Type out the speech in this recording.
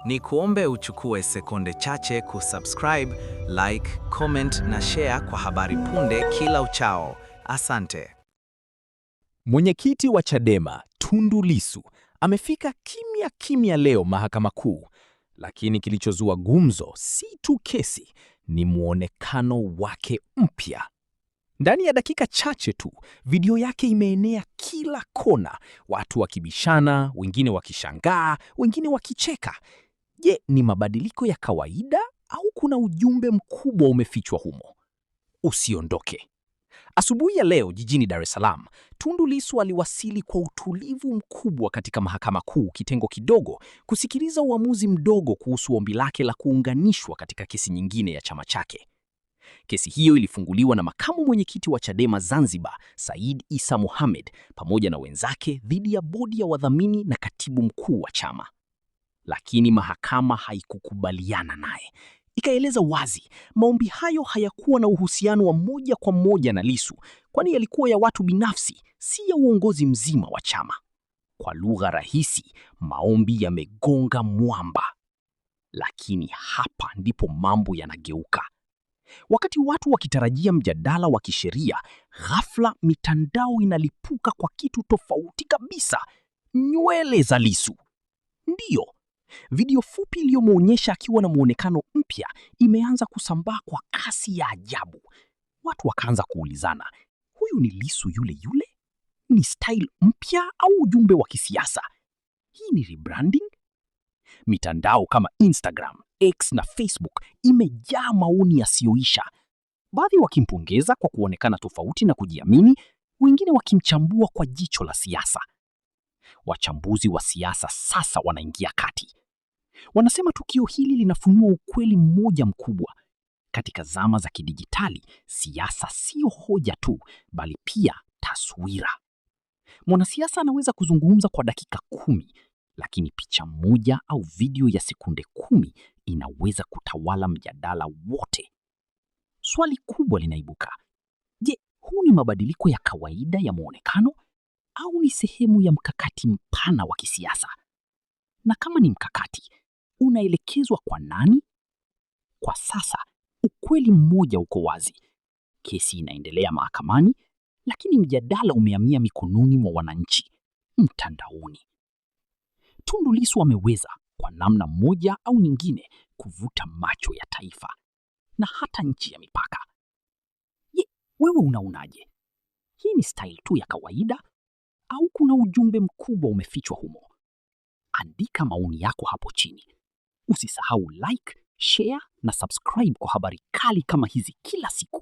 Ni kuombe uchukue sekunde chache kusubscribe, like, comment na share kwa habari punde kila uchao. Asante. Mwenyekiti wa Chadema Tundu Lissu amefika kimya kimya leo Mahakama Kuu, lakini kilichozua gumzo si tu kesi, ni muonekano wake mpya. Ndani ya dakika chache tu, video yake imeenea kila kona, watu wakibishana, wengine wakishangaa, wengine wakicheka. Je, ni mabadiliko ya kawaida au kuna ujumbe mkubwa umefichwa humo? Usiondoke. Asubuhi ya leo jijini Dar es Salaam, Tundu Lissu aliwasili kwa utulivu mkubwa katika Mahakama Kuu kitengo kidogo kusikiliza uamuzi mdogo kuhusu ombi lake la kuunganishwa katika kesi nyingine ya chama chake. Kesi hiyo ilifunguliwa na makamu mwenyekiti wa Chadema Zanzibar, Said Issa Mohamed, pamoja na wenzake dhidi ya bodi ya wadhamini na katibu mkuu wa chama. Lakini mahakama haikukubaliana naye. Ikaeleza wazi, maombi hayo hayakuwa na uhusiano wa moja kwa moja na Lissu, kwani yalikuwa ya watu binafsi, si ya uongozi mzima wa chama. Kwa lugha rahisi, maombi yamegonga mwamba. Lakini hapa ndipo mambo yanageuka. Wakati watu wakitarajia mjadala wa kisheria, ghafla mitandao inalipuka kwa kitu tofauti kabisa: nywele za Lissu. Ndiyo, video fupi iliyomwonyesha akiwa na muonekano mpya imeanza kusambaa kwa kasi ya ajabu. Watu wakaanza kuulizana, huyu ni Lissu yule yule? Ni style mpya au ujumbe wa kisiasa? Hii ni rebranding? Mitandao kama Instagram, X na Facebook imejaa maoni yasiyoisha. Baadhi wakimpongeza kwa kuonekana tofauti na kujiamini, wengine wakimchambua kwa jicho la siasa. Wachambuzi wa siasa sasa wanaingia kati. Wanasema tukio hili linafunua ukweli mmoja mkubwa. Katika zama za kidijitali, siasa sio hoja tu, bali pia taswira. Mwanasiasa anaweza kuzungumza kwa dakika 10, lakini picha moja au video ya sekunde 10 inaweza kutawala mjadala wote. Swali kubwa linaibuka. Je, huu ni mabadiliko ya kawaida ya muonekano au ni sehemu ya mkakati mpana wa kisiasa? Na kama ni mkakati, unaelekezwa kwa nani? Kwa sasa, ukweli mmoja uko wazi. Kesi inaendelea mahakamani, lakini mjadala umehamia mikononi mwa wananchi, mtandaoni. Tundu Lissu ameweza kwa namna moja au nyingine kuvuta macho ya taifa na hata nchi ya mipaka. Je, wewe unaonaje? Hii ni style tu ya kawaida au kuna ujumbe mkubwa umefichwa humo? Andika maoni yako hapo chini. Usisahau like, share na subscribe kwa habari kali kama hizi kila siku.